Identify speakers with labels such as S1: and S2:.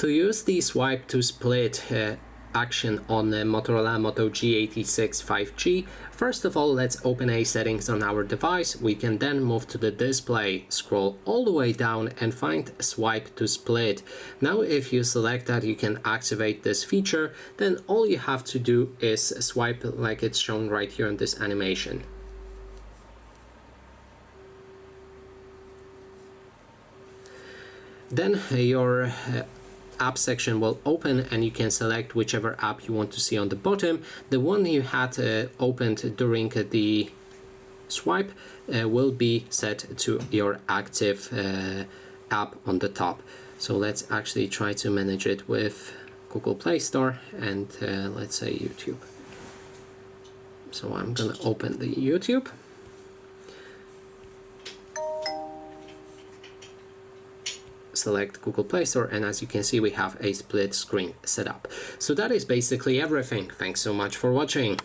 S1: To use the swipe to split action on the Motorola Moto G86 5G, first of all, let's open a settings on our device. We can then move to the display, scroll all the way down and find swipe to split. Now if you select that, you can activate this feature. Then all you have to do is swipe like it's shown right here in this animation. Then your app section will open and you can select whichever app you want to see on the bottom. The one you had opened during the swipe will be set to your active app on the top. So let's actually try to manage it with Google Play Store and let's say YouTube. So I'm gonna open the YouTube. Select Google Play Store, and as you can see, we have a split screen set up. So that is basically everything. Thanks so much for watching.